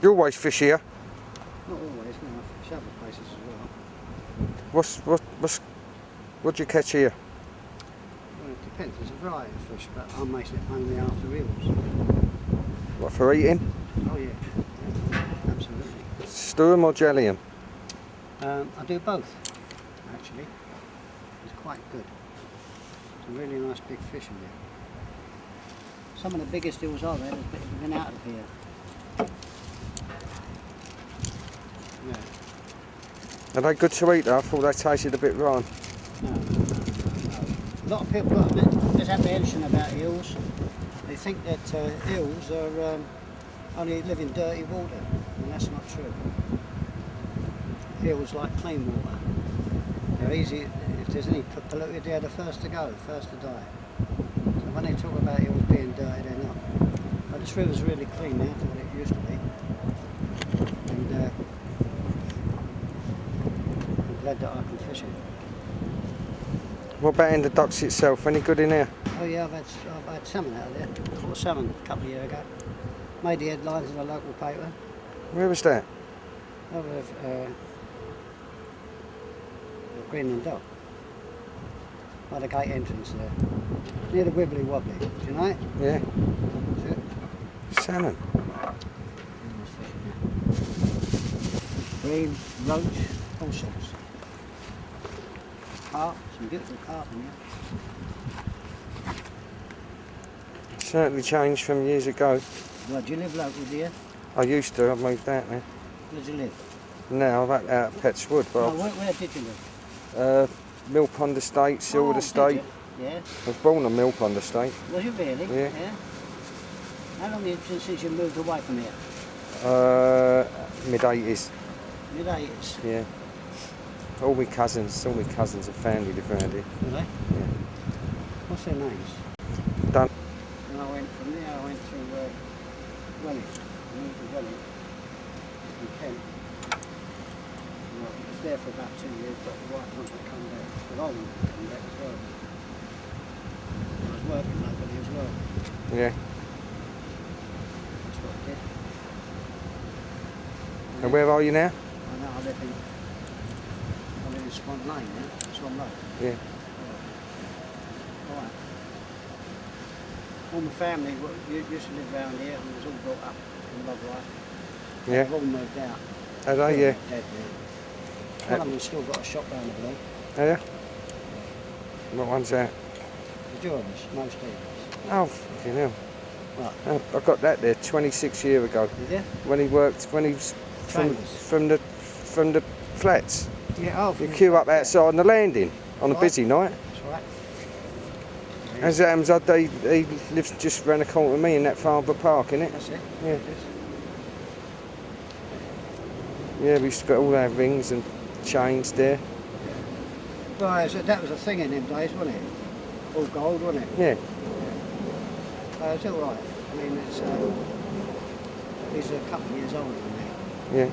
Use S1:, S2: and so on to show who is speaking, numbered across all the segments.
S1: You always fish here?
S2: Not always, no, I fish other places as well.
S1: What do you catch here?
S2: Well, it depends, there's a variety of fish, but I'm mainly after eels.
S1: What, for eating?
S2: Oh yeah, absolutely.
S1: Stew 'em or jelly 'em?
S2: I do both, actually. It's quite good. It's a really nice big fish in there. Some of the biggest eels are there, they've been out of here. Yeah.
S1: Are they good to eat though? I thought they tasted a bit wrong.
S2: No. A lot of people got this apprehension about eels. They think that eels are only live in dirty water, and that's not true. Eels like clean water. They're easy, if there's any polluted, they're the first to go, the first to die. So when they talk about eels being dirty, they're not. But this river's really clean now to what it used to be. And I'm glad that I can fish it.
S1: What about in the docks itself? Any good in here?
S2: Oh yeah, I've had salmon out of there. Caught salmon a couple of years ago. Made the headlines in a local paper.
S1: Where was that?
S2: Over Greenland Dock. By the gate entrance there. Near the Wibbly Wobbly. Do you know it?
S1: Yeah.
S2: That's it.
S1: Salmon.
S2: Green, roach, all sorts. Carp, some beautiful carp in there.
S1: Certainly changed from years ago.
S2: Well, do you live local, do you?
S1: I used to, I've moved out now.
S2: Where do you live?
S1: Now I'm out at Petswood, but
S2: Oh, where did you live?
S1: Mill Pond Estate, Silwood Estate.
S2: Yeah.
S1: I was born on Mill Pond Estate.
S2: Was you really?
S1: Yeah.
S2: How long have you since you moved away from here?
S1: Mid-80s.
S2: Mid-80s.
S1: Yeah. All my cousins and family live around here.
S2: Were they?
S1: Yeah.
S2: What's their names?
S1: Done.
S2: And I went from there, I went to Welling. I moved to Welling in Kent. And I was there for about 2 years, but the wife wanted to come back. But I wanted to come back as well. I was working locally as well.
S1: Yeah.
S2: That's what I did.
S1: And where are you now?
S2: I know I live in Swan Lane now, Swan Road.
S1: Yeah.
S2: Right. All my family used to live around here and was all brought up in Rotherhithe.
S1: Yeah.
S2: They've all moved out.
S1: Are they? Yeah.
S2: Dead now. One of them's still got a shop round the block.
S1: Are you? What one's that?
S2: The Jordan's, most evenings.
S1: Oh, fucking hell.
S2: Right.
S1: Oh, I got that there 26 years ago.
S2: Did you?
S1: When he was from the flats.
S2: Yeah, oh.
S1: You queue up outside on the landing on a busy night.
S2: That's right.
S1: As it happens, he lives just round the corner with me in that Farnborough Park, innit?
S2: That's it.
S1: Yeah.
S2: It is.
S1: Yeah, we used to get all our rings and chains there.
S2: Well, that was a thing in them days, wasn't it? All gold, wasn't it?
S1: Yeah.
S2: It's all right. I mean, he's a couple of years older than me.
S1: Yeah.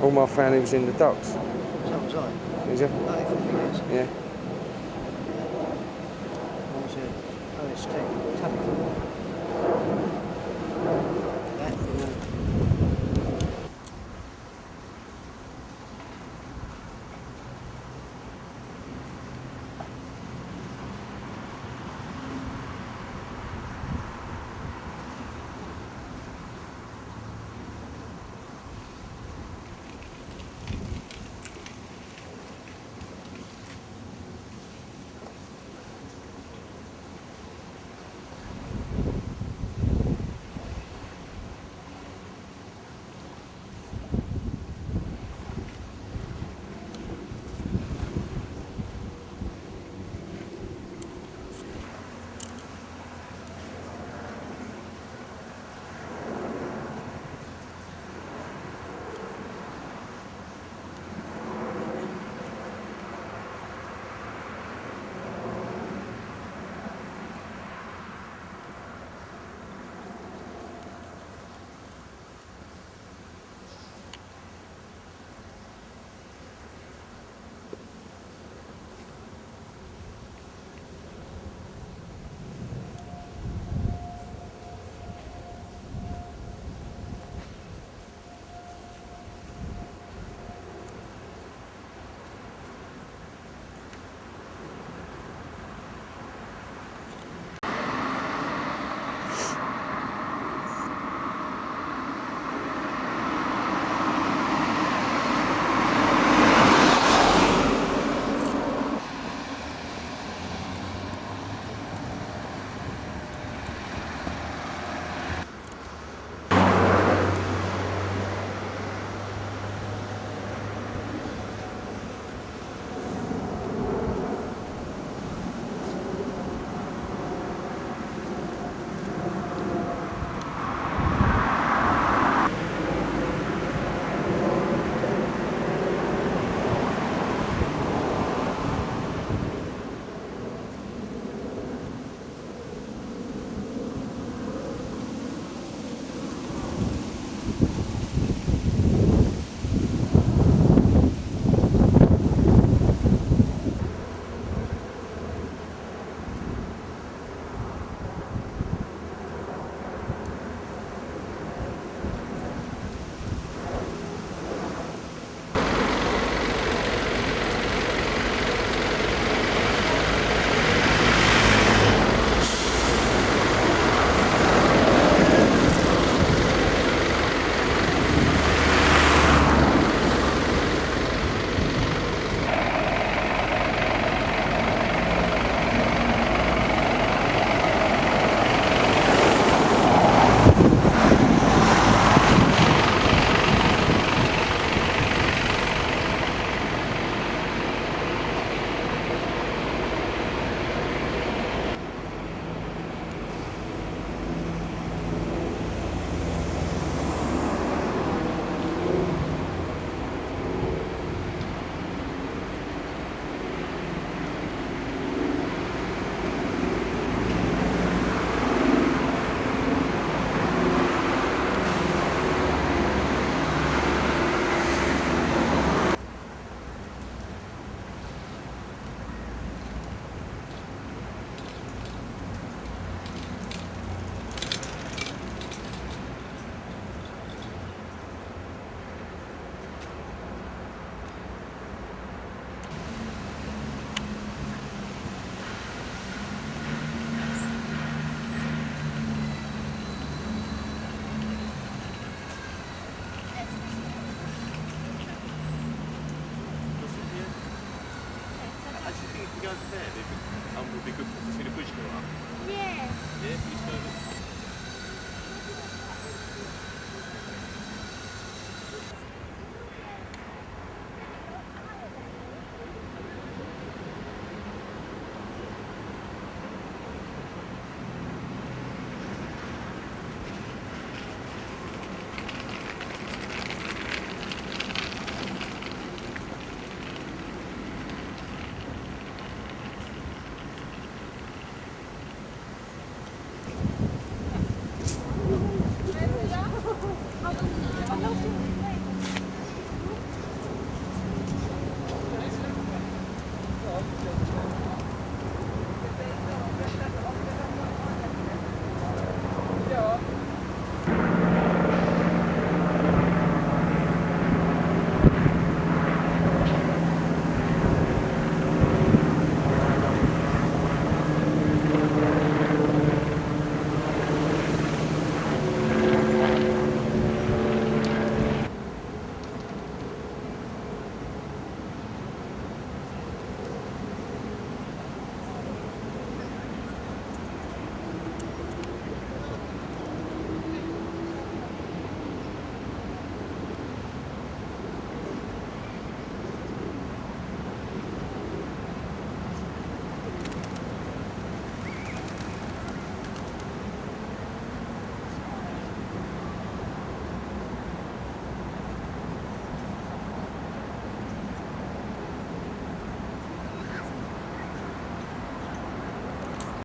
S1: All my family was in the docks.
S2: So was I.
S1: Is it?
S2: 34 years.
S1: Yeah.
S2: I was at OST, Tubby. That, you know.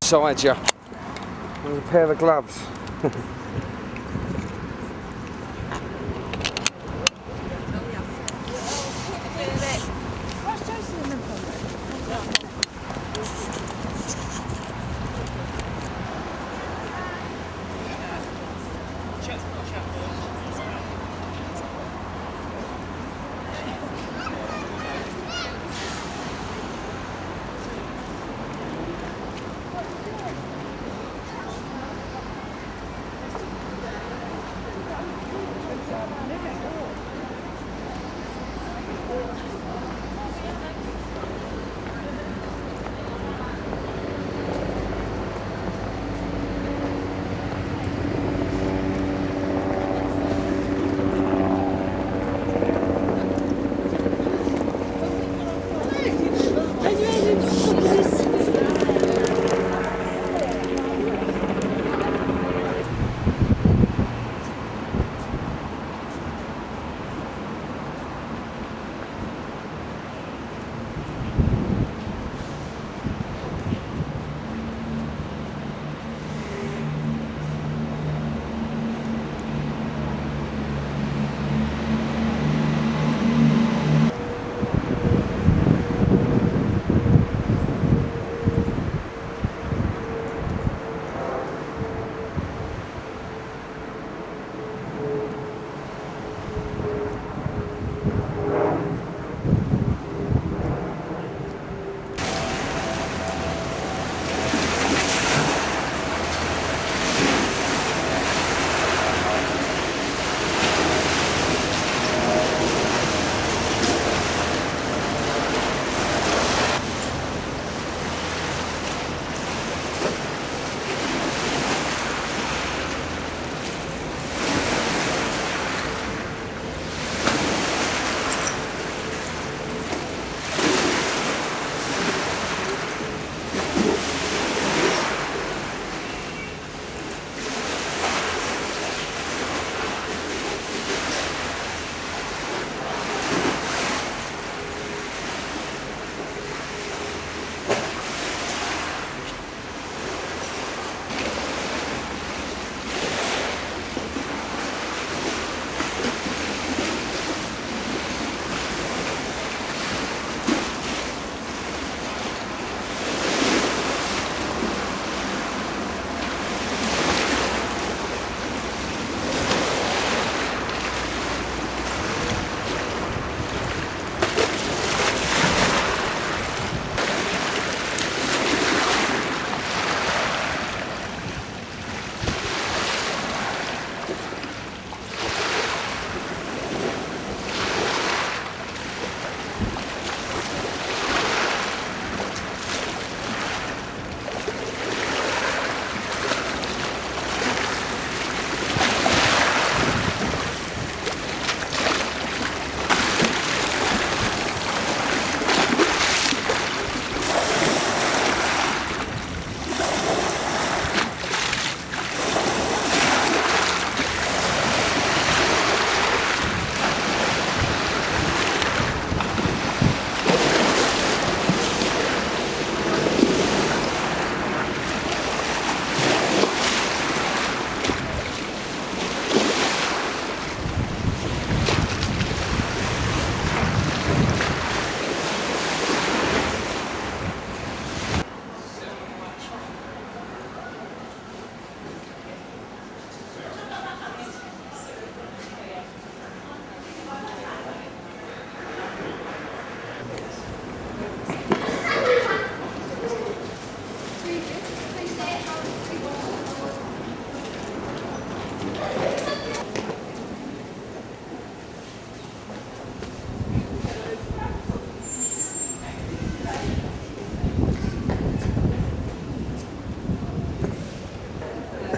S1: Beside you. With a pair of gloves.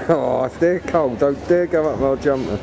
S1: Oh, if they're cold, don't dare go up my jumper.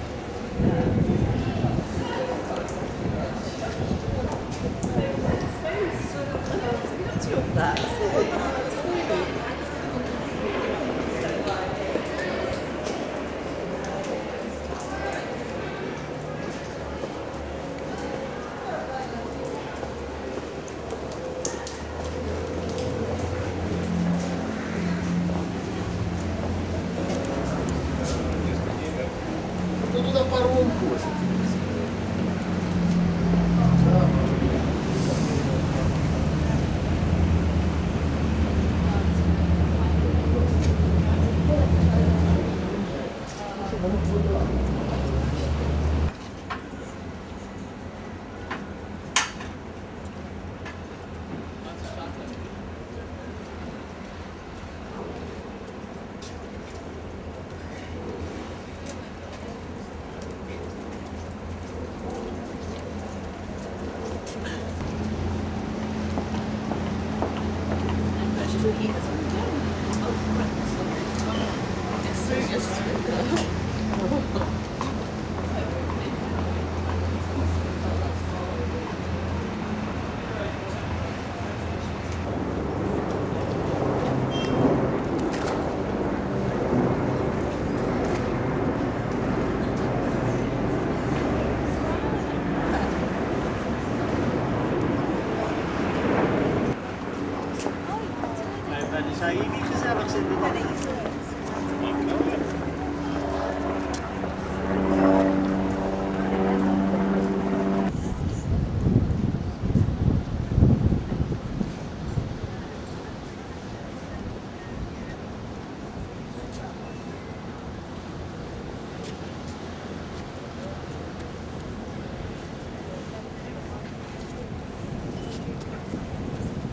S2: Zou je niet gezellig zitten?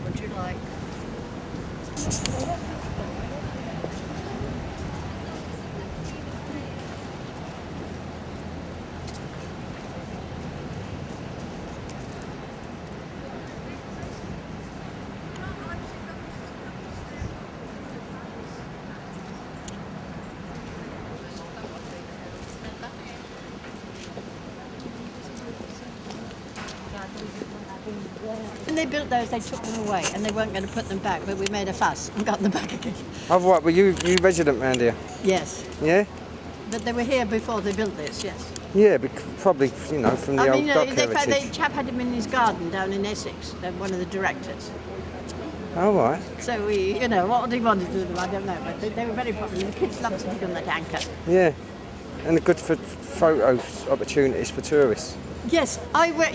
S2: Would you like? When they built those, they took them away and they weren't going to put them back, but we made a fuss and got them back again.
S1: Oh, what? Were you resident round here?
S2: Yes.
S1: Yeah?
S2: But they were here before they built this, yes.
S1: Yeah, probably, you know, from the old dock heritage.
S2: The chap had him in his garden down in Essex, one of the directors.
S1: Oh, right.
S2: So we, you know, what he wanted to do with them, I don't know, but they were very popular. The kids loved sitting on that anchor.
S1: Yeah, and good for photos opportunities for tourists.
S2: Yes,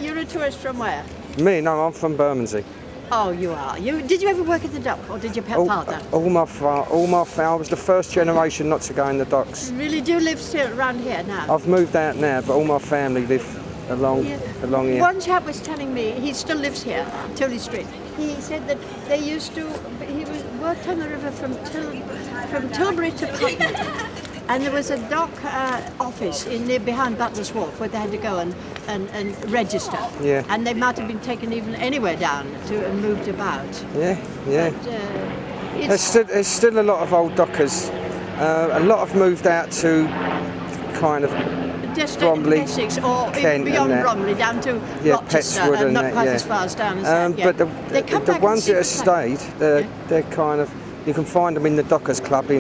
S2: you're a tourist from where?
S1: Me? No, I'm from Bermondsey.
S2: Oh, you are. Did you ever work at the dock, or did your father?
S1: All my family. I was the first generation not to go in the docks.
S2: Really do live still around here now?
S1: I've moved out now, but all my family live along here.
S2: One chap was telling me, he still lives here, Tully Street. He said that they used to, worked on the river from Tilbury to Putney. And there was a dock office behind Butler's Wharf where they had to go and register.
S1: Yeah.
S2: And they might have been taken even anywhere down and moved about.
S1: Yeah, yeah.
S2: But,
S1: there's still a lot of old dockers. A lot have moved out to kind of Bromley,
S2: Essex, or
S1: Kent
S2: beyond Bromley down to Rochester,
S1: Pettswood
S2: and not
S1: that,
S2: quite as far as down as that. Yeah.
S1: But the ones that have stayed, they're kind of, you can find them in the Dockers Club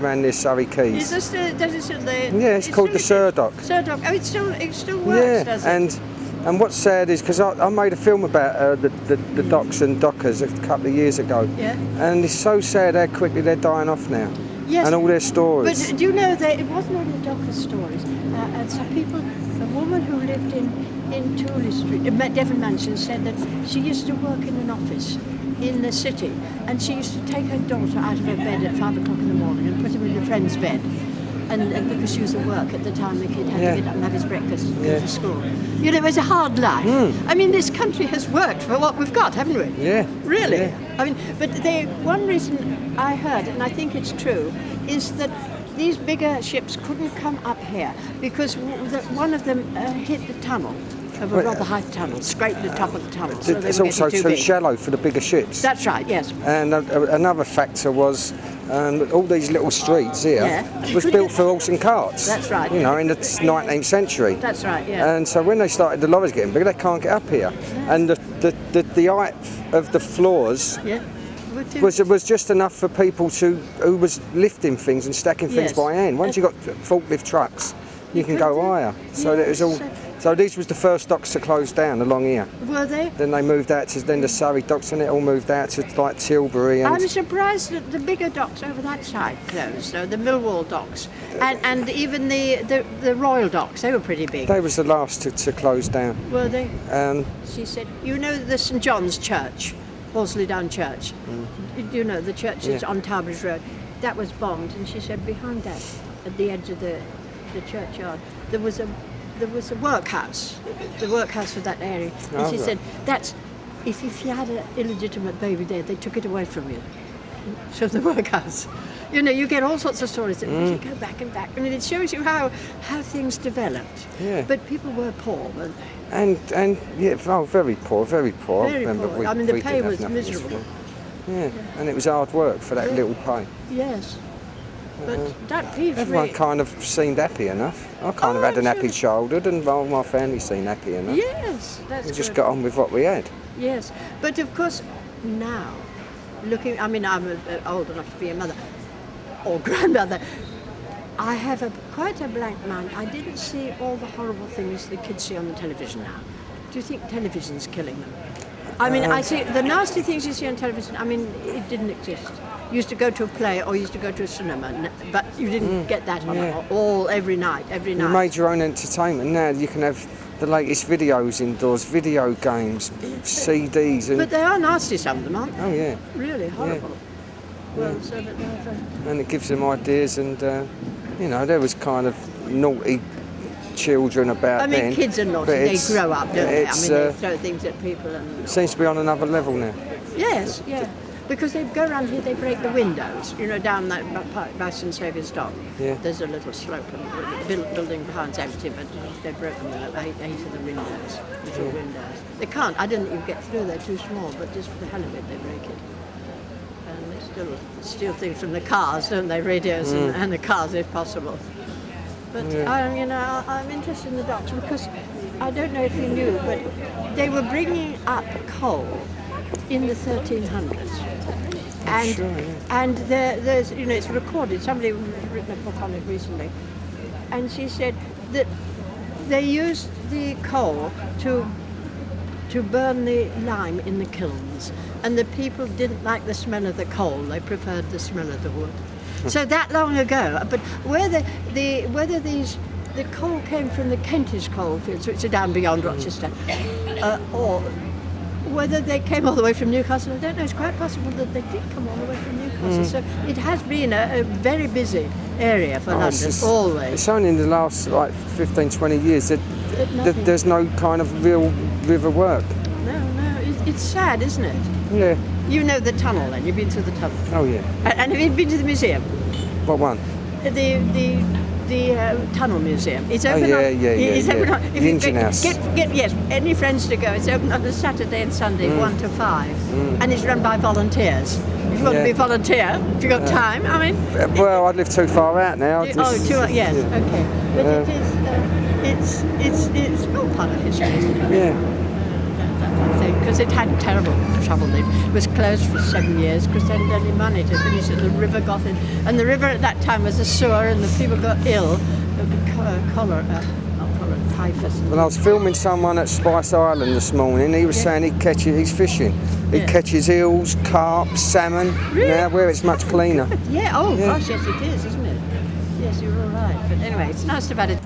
S1: around near Surrey Quays.
S2: Does it still there?
S1: Yeah, it's called the Surdock.
S2: Surdock. Oh, it still works, does it?
S1: And what's sad is, because I made a film about the docks and dockers a couple of years ago.
S2: Yeah.
S1: And it's so sad how quickly they're dying off now.
S2: Yes.
S1: And all their stories.
S2: But do you know that it wasn't only Dockers stories? And some people, a woman who lived in Tully Street, Devon Mansion, said that she used to work in an office in the city, and she used to take her daughter out of her bed at 5 o'clock in the morning and put him in a friend's bed. And because she was at work at the time, the kid had to get up and have his breakfast and go to school. You know, it was a hard life. I mean, this country has worked for what we've got, haven't we?
S1: Yeah.
S2: Really?
S1: Yeah.
S2: I mean, but one reason I heard, and I think it's true, is that these bigger ships couldn't come up here because one of them hit the tunnel of a Rotherhithe tunnel, scraped the top of the tunnel. So
S1: it's also too shallow for the bigger ships.
S2: That's right, yes.
S1: And another factor was And all these little streets here was built for horse and carts.
S2: That's right.
S1: You know, in the 19th century.
S2: That's right, yeah.
S1: And so when they started the lorries getting bigger, they can't get up here. And the height of the floors was just enough for people who was lifting things and stacking things by hand. Once you got forklift trucks, you can go higher. So it was all. So these was the first docks to close down along here.
S2: Were they?
S1: Then they moved out to the Surrey docks, and it all moved out to like Tilbury. And
S2: I'm surprised that the bigger docks over that side closed. So the Millwall docks and even the Royal docks, they were pretty big.
S1: They was the last to close down.
S2: Were they? She said, you know the St John's Church, Horsley Down Church. You know the church that's on Tarbridge Road. That was bombed, and she said behind that, at the edge of the churchyard, there was a workhouse, the workhouse for that area. And she said, that's, if you had an illegitimate baby there, they took it away from you. So the workhouse. You know, you get all sorts of stories that you go back and back. I mean, it shows you how things developed.
S1: Yeah.
S2: But people were poor, weren't they?
S1: And yeah, very poor, very poor.
S2: Very poor. I mean, the pay was miserable.
S1: Yeah, and it was hard work for that little pay.
S2: Yes. But that peeves me.
S1: Everyone kind of seemed happy enough. I kind of had an happy childhood, and my family seemed happy enough.
S2: Yes, that's
S1: We just got on with what we had.
S2: Yes, but of course now, I mean, I'm old enough to be a mother or grandmother. I have quite a blank mind. I didn't see all the horrible things the kids see on the television now. Do you think television's killing them? I mean, I see the nasty things you see on television. I mean, it didn't exist. You used to go to a play or you used to go to a cinema, but you didn't get that on every night.
S1: You made your own entertainment. Now you can have the latest videos indoors, video games, CDs.
S2: But they are nasty, some of them, aren't they?
S1: Oh yeah.
S2: Really horrible.
S1: Yeah.
S2: Well, so that
S1: and it gives them ideas, and you know, there was kind of naughty children about then.
S2: I mean, kids are naughty. They grow up, don't they? I mean, they throw things at people. And
S1: seems to be on another level now.
S2: Yes, yeah. Because they go around here, they break the windows. You know, down that by St Saviour's Dock. Yeah. There's a little slope, and the building behind's empty, but they've broken eight of the windows, little windows. They can't. I didn't even get through. They're too small. But just for the hell of it, they break it. And they still steal things from the cars, don't they? Radios and the cars, if possible. But you know, I'm interested in the docks because I don't know if you knew, but they were bringing up coal in the 1300s, and there's, you know, it's recorded. Somebody has written a book on it recently, and she said that they used the coal to burn the lime in the kilns, and the people didn't like the smell of the coal; they preferred the smell of the wood. So that long ago, but whether the coal came from the Kentish coalfields, which are down beyond Rochester, or whether they came all the way from Newcastle, I don't know. It's quite possible that they did come all the way from Newcastle. So it has been a very busy area for London, always.
S1: It's only in the last 15, 20 years that there's no kind of real river work.
S2: No, it's sad, isn't it?
S1: Yeah.
S2: You know the tunnel then, you've been to the tunnel.
S1: Oh yeah.
S2: And have you been to the museum?
S1: What one?
S2: The tunnel museum. It's open
S1: It's
S2: open on,
S1: the engine house.
S2: Get yes, any friends to go. It's open on a Saturday and Sunday, 1 to 5, and it's run by volunteers. If you want to be a volunteer, if you've got time, I mean.
S1: Well, I'd live too far out now.
S2: Yes, okay. But it's all part of history, isn't it?
S1: Yeah.
S2: Because it had terrible trouble. It was closed for 7 years because they hadn't any money to finish it. The river got in, and the river at that time was a sewer, and the people got ill. Typhus.
S1: Well, I was filming someone at Spice Island this morning. He was saying he's fishing. He catches eels, carp, salmon.
S2: Really?
S1: Now where it's much cleaner.
S2: Gosh, yes it is, isn't it? Yes, you're all right. But anyway, it's nice to have had it.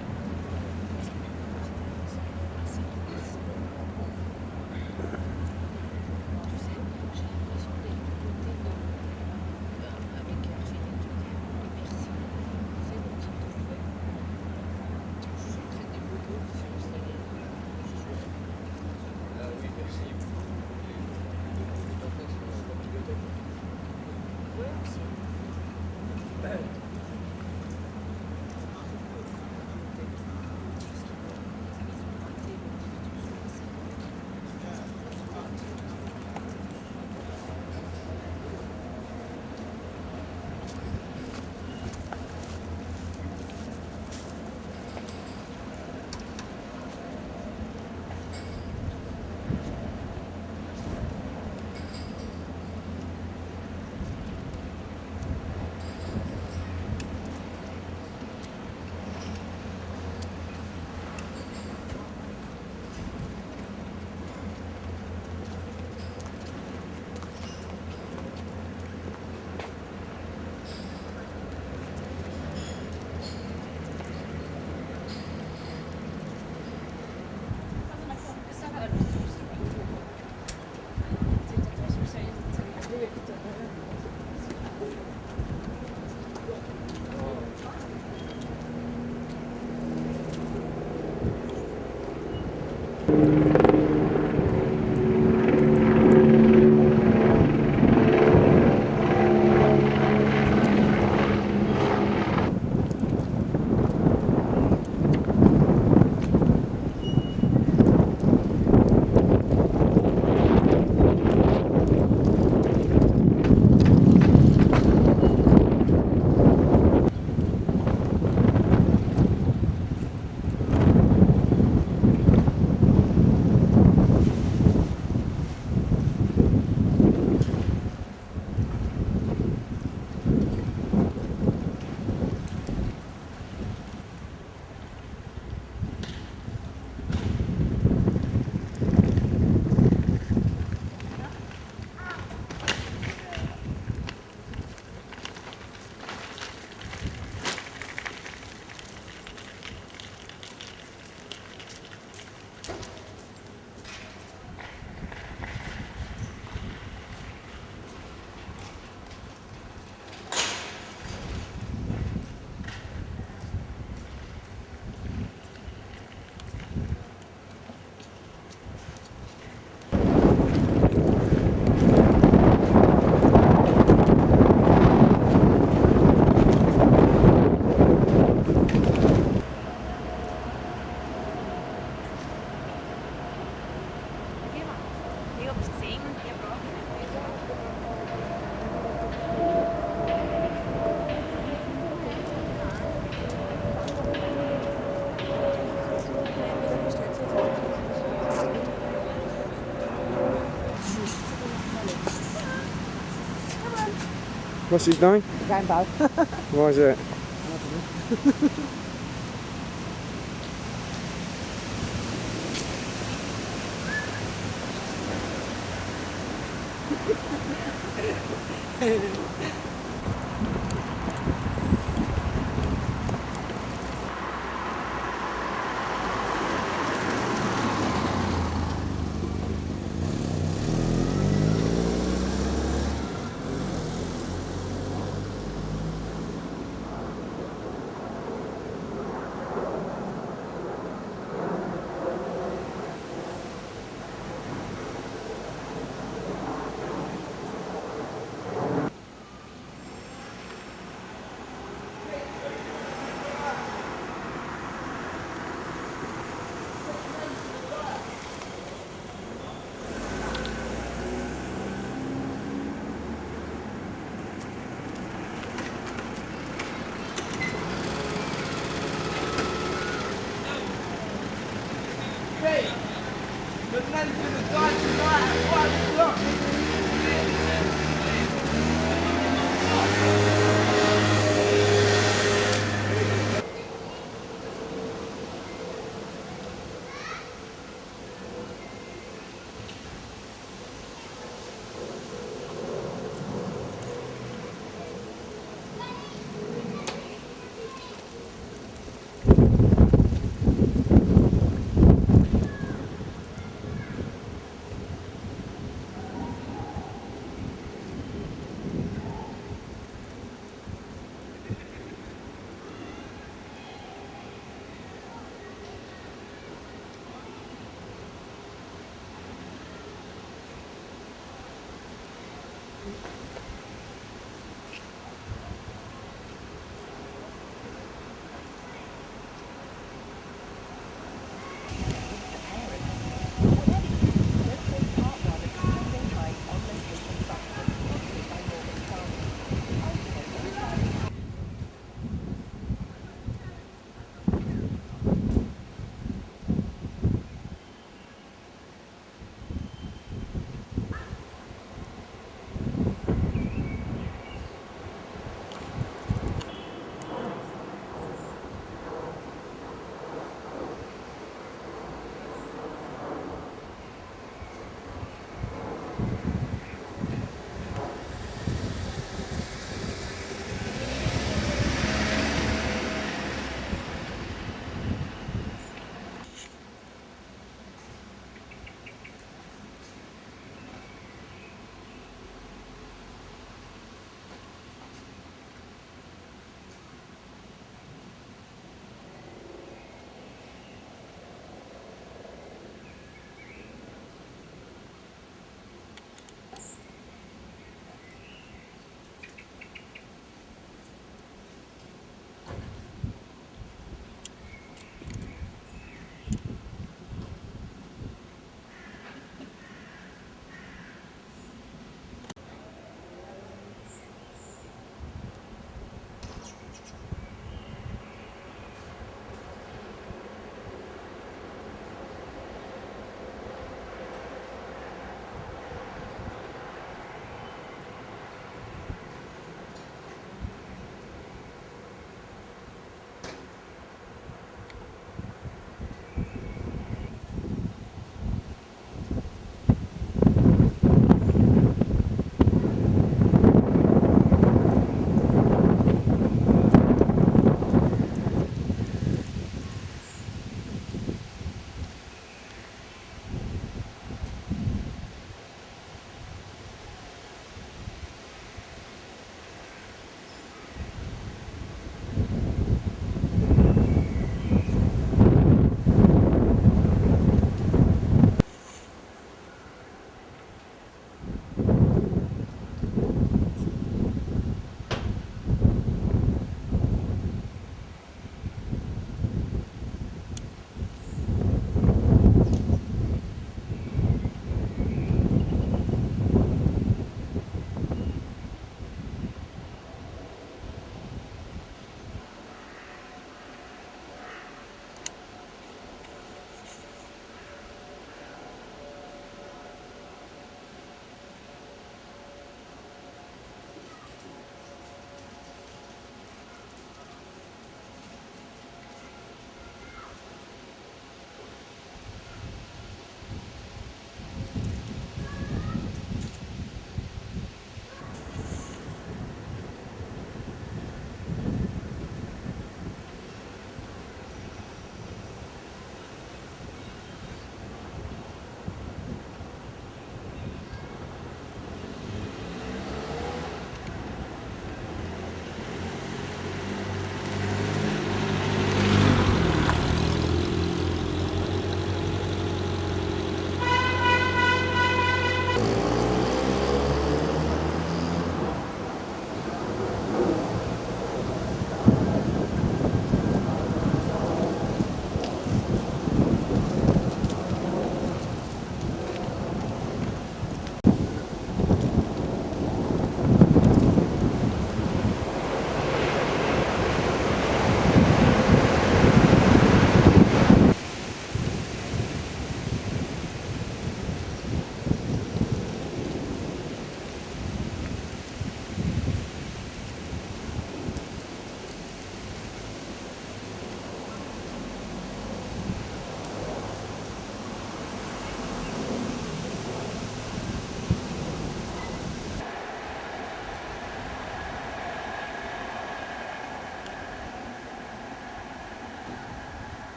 S1: What's his name?
S3: Rambo.
S1: Why is it?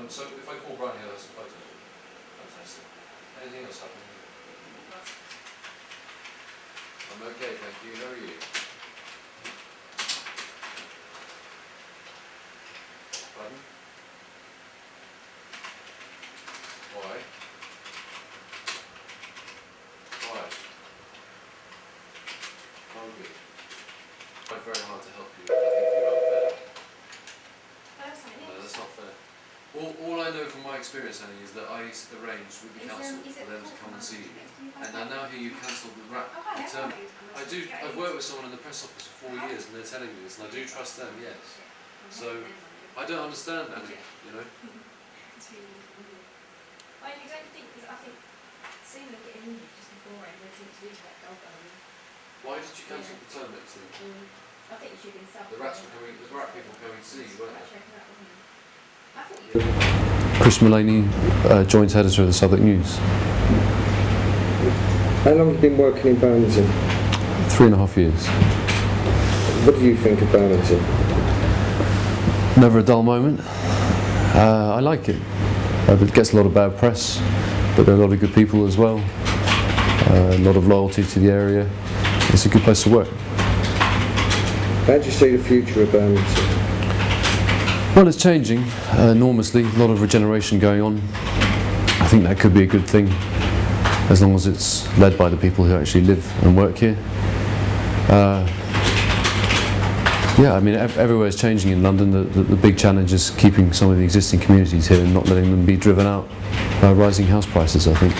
S3: So if I call Brian here, that's a photo. Fantastic. Anything else happening? I'm okay, thank you. How are you? Pardon? Why? Why? Oh, good. Tried very hard to help you, but I think you're unfair. No, that's not fair. All I know from my experience, Annie, is that I arranged with the council for them to come and see you. And I now hear you cancelled the return. I've worked with someone in the press office for 4 years and they're telling me this, and I do trust them, yes. So, I don't understand, Annie, you know.
S4: I don't think, because I think seeing them getting injured just before it, they seem to do that golf game.
S3: Why did you cancel the turn next week?
S4: I think you should have been sub.
S3: The rats were coming, the rat people were coming to see you, weren't they?
S4: I thought you
S5: Chris Mullaney, joint editor of the Southwark News.
S1: How long have you been working in Bermondsey?
S5: 3.5 years.
S1: What do you think of Bermondsey?
S5: Never a dull moment. I like it. It gets a lot of bad press, but there are a lot of good people as well. A lot of loyalty to the area. It's a good place to work.
S1: How do you see the future of Bermondsey?
S5: Well, it's changing enormously. A lot of regeneration going on. I think that could be a good thing, as long as it's led by the people who actually live and work here. Yeah, I mean, everywhere is changing in London. The big challenge is keeping some of the existing communities here and not letting them be driven out by rising house prices, I think.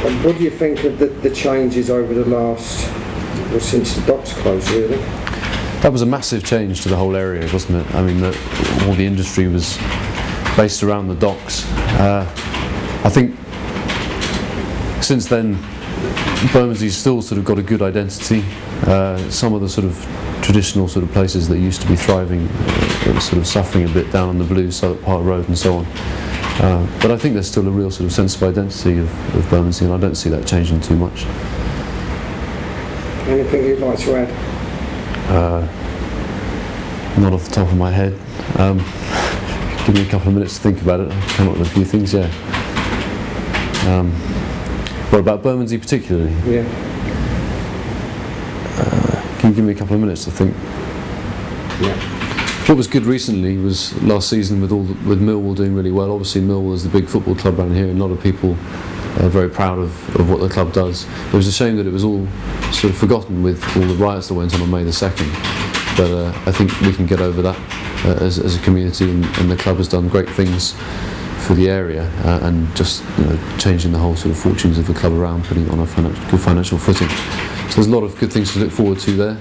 S1: And what do you think of the changes over the last, well, since the docks closed, really?
S5: That was a massive change to the whole area, wasn't it? I mean, all the industry was based around the docks. I think since then, Bermondseys still sort of got a good identity. Some of the sort of traditional sort of places that used to be thriving are sort of suffering a bit down on the blue, Southwark Park Road and so on. But I think there's still a real sort of sense of identity of Bermondsey, and I don't see that changing too much.
S1: Anything you'd like to add?
S5: Not off the top of my head. Give me a couple of minutes to think about it. I'll come up with a few things, yeah. What about Bermondsey particularly?
S1: Yeah.
S5: Can you give me a couple of minutes to think?
S1: Yeah.
S5: What was good recently was last season with Millwall doing really well. Obviously Millwall is the big football club around here, and a lot of people are very proud of what the club does. It was a shame that it was all sort of forgotten with all the riots that went on May the 2nd. But I think we can get over that as a community, and the club has done great things for the area and just changing the whole sort of fortunes of the club around, putting it on a good financial footing. So there's a lot of good things to look forward to there.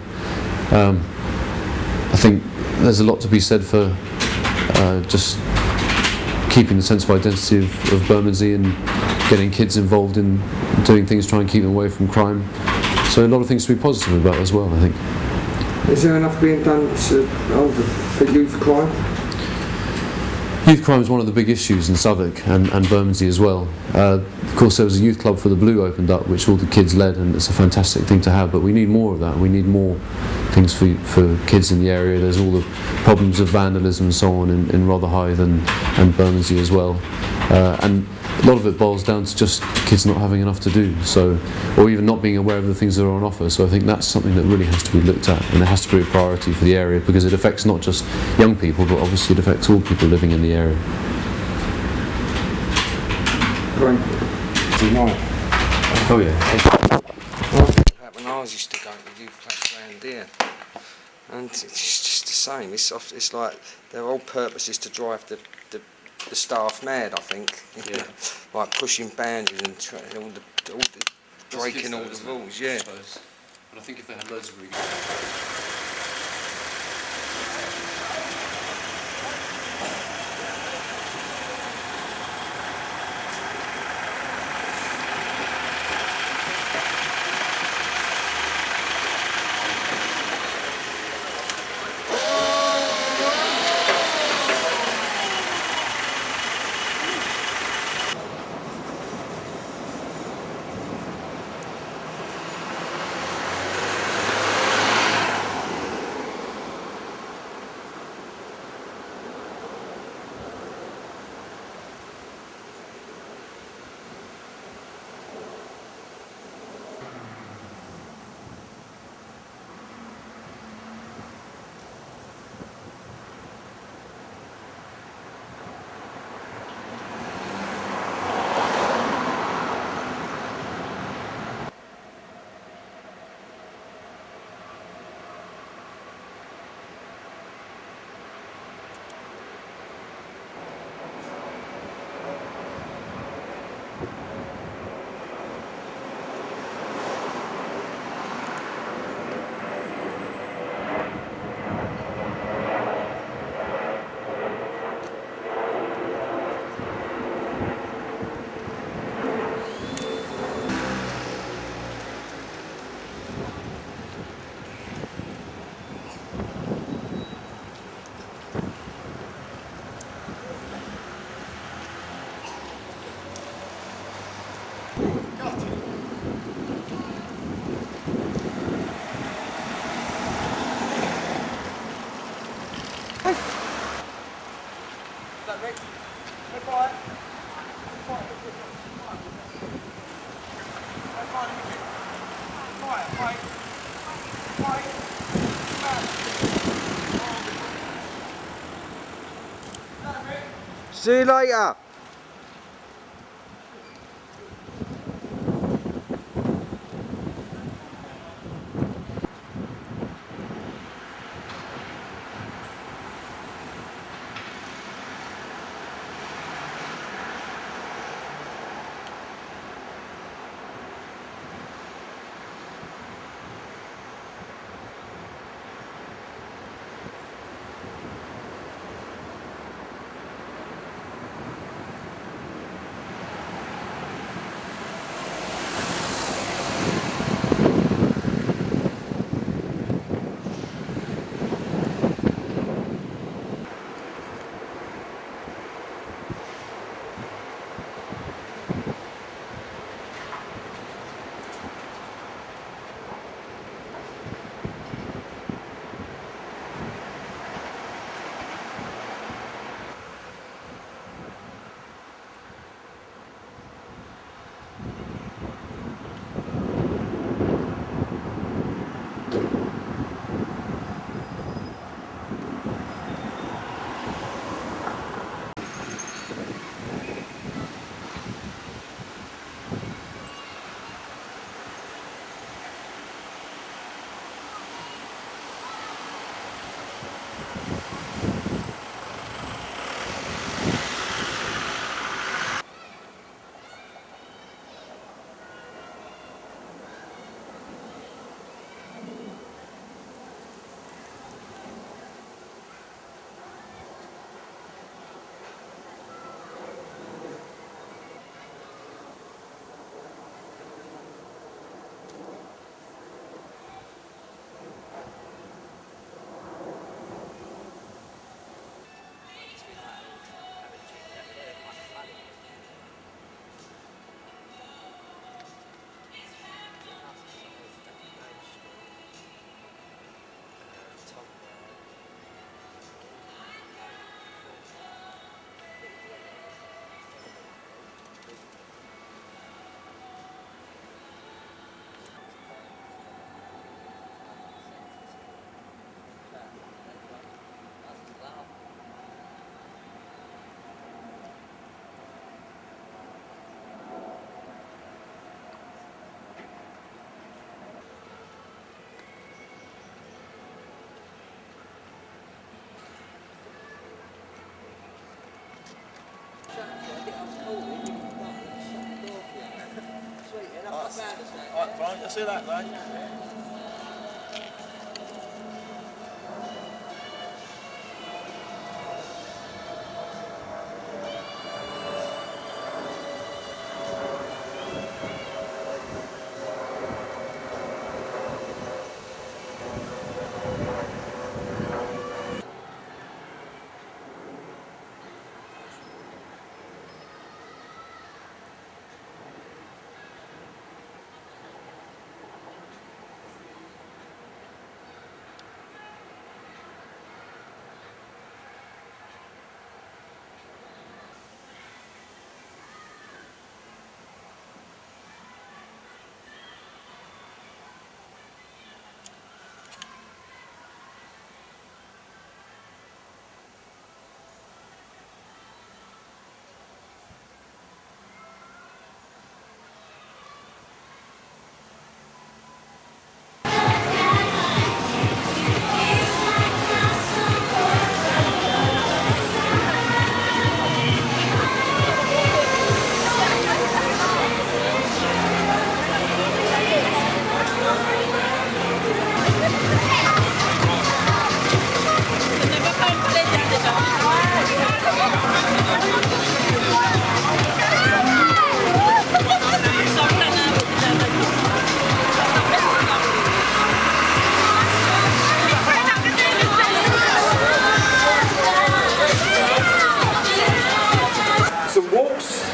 S5: I think there's a lot to be said for just keeping the sense of identity of Bermondsey and getting kids involved in doing things, trying to keep them away from crime. So a lot of things to be positive about as well, I think.
S1: Is there enough being done for youth crime?
S5: Youth crime is one of the big issues in Southwark and Bermondsey as well. Of course, there was a youth club for the Blue opened up, which all the kids led, and it's a fantastic thing to have, but we need more of that. We need more things for kids in the area. There's all the problems of vandalism and so on in Rotherhithe and Bermondsey as well. And a lot of it boils down to just kids not having enough to do, or even not being aware of the things that are on offer. So I think that's something that really has to be looked at, and it has to be a priority for the area, because it affects not just young people, but obviously it affects all people living in the area.
S1: Great. Tonight.
S5: Oh yeah.
S1: When I used to go to the youth clubs around here, and it's just the same. It's like their whole purpose is to drive the staff mad, I think.
S3: Yeah.
S1: Like pushing boundaries and all the breaking all the rules. Yeah.
S3: And I think if they had loads of really good
S1: See you later.
S6: Alright, fine, I'll see you that, mate.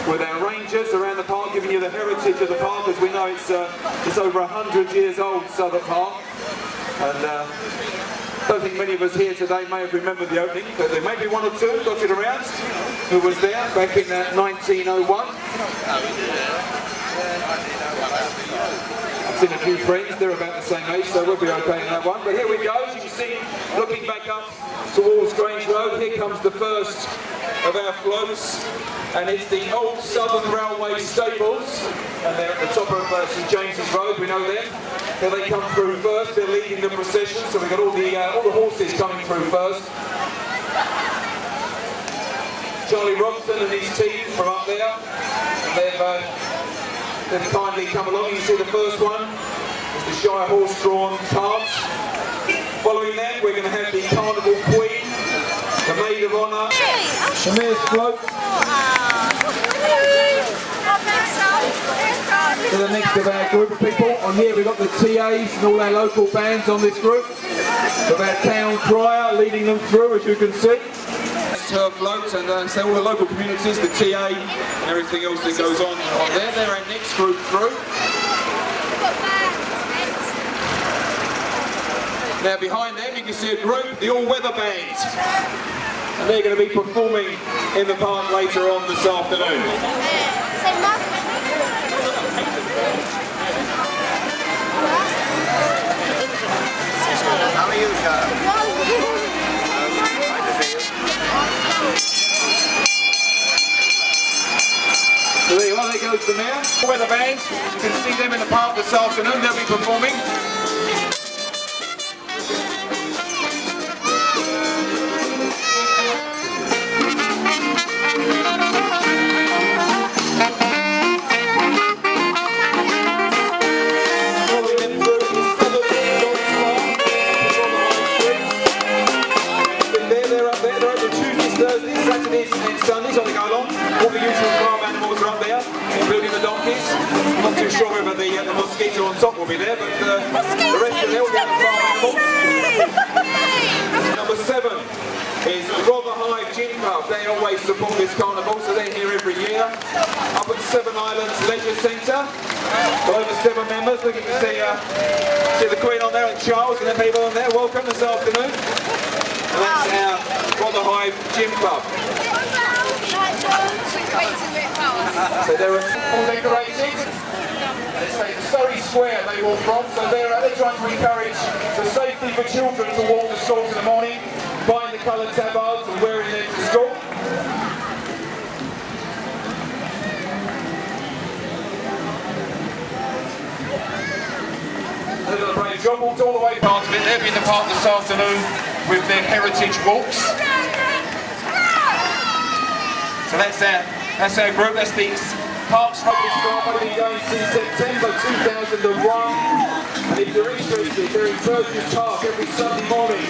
S7: with our rangers around the park, giving you the heritage of the park, as we know it's over 100 years old, Southwark Park, and don't think many of us here today may have remembered the opening, but there may be one or two dotted around who was there back in 1901. I've seen a few friends, they're about the same age, so we'll be okay in that one. But here we go, as you can see, looking back up towards Grange Road, here comes the first of our floats, and it's the old Southern Railway stables, and they're at the top of St James's Road, we know them. Here they come through first, they're leading the procession, so we've got all the horses coming through first. Charlie Robson and his team from up there, and they've kindly come along. You can see the first one is the Shire horse-drawn carts. Following them, we're going to have the Carnival Queen, the Maid of Honour, the Mayor's Float. To the next of our group of people. On here we've got the TAs and all our local bands on this group. With our town crier leading them through, as you can see. Her floats and so all the local communities, the TA and everything else that goes on there. They're our next group through. Now behind them you can see a group, the All-Weather Band. And they're going to be performing in the park later on this afternoon.
S2: How are you, sir?
S7: So there you are, there goes the mayor. Weather bands, you can see them in the park this afternoon, they'll be performing. Sundays on the go along. All the usual farm animals are up there, including the donkeys. I'm not too sure whether the mosquito on top will be there, but the rest of them will be on the farm animals. Number 7 is Rotherhithe Gin Club. They always support this carnival, so they're here every year. Up at Seven Islands Leisure Centre. Got over 7 members. Look, you can see the Queen on there and Charles and the people on there. Welcome this afternoon. And that's our Rotherhithe Gym Club. So they're all decorated. It's the Surrey Square they walk from, so they're trying to encourage the safety for children to walk to schools in the morning, buying the coloured tabards and wearing them to school. They've done a brave job, walked all the way past it. They'll be in the park this afternoon with their heritage walks. So that's our group, that's the Parks Rugby Club. I've been going since September 2001. And if you're interested, they're in Bermondsey Park every Sunday morning,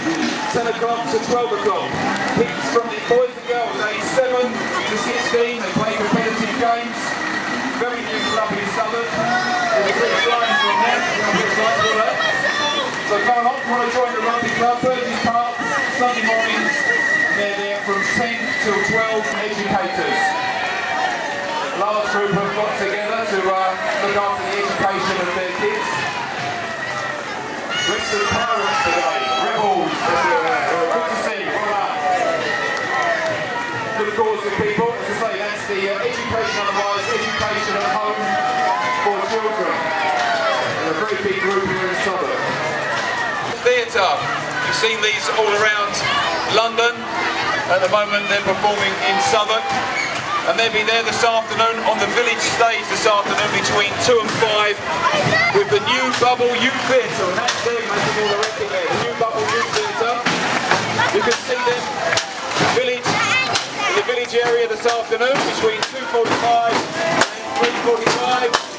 S7: 10 o'clock to 12 o'clock. Kids from the boys and girls, aged 7 to 16, they play competitive games. Very new club in Southwark. There's a big flying from there, so come along, if you want to join the rugby club, Bermondsey Park, Sunday mornings. They're there from 10 till 12 educators. A large group have got together to look after the education of their kids. Bristol Pirates today, Rebels. Good to see, well done. Good cause of people, as I say, that's the education otherwise, education at home for children. And a very big group here in Southwark. Theatre, you've seen these all around London. At the moment they're performing in Southwark, and they'll be there this afternoon on the village stage this afternoon between 2 and 5 with the New Bubble Youth Theatre, and that's them making all the wrecking there, the New Bubble Youth Theatre. You can see them in the village area this afternoon between 2:45 and 3:45.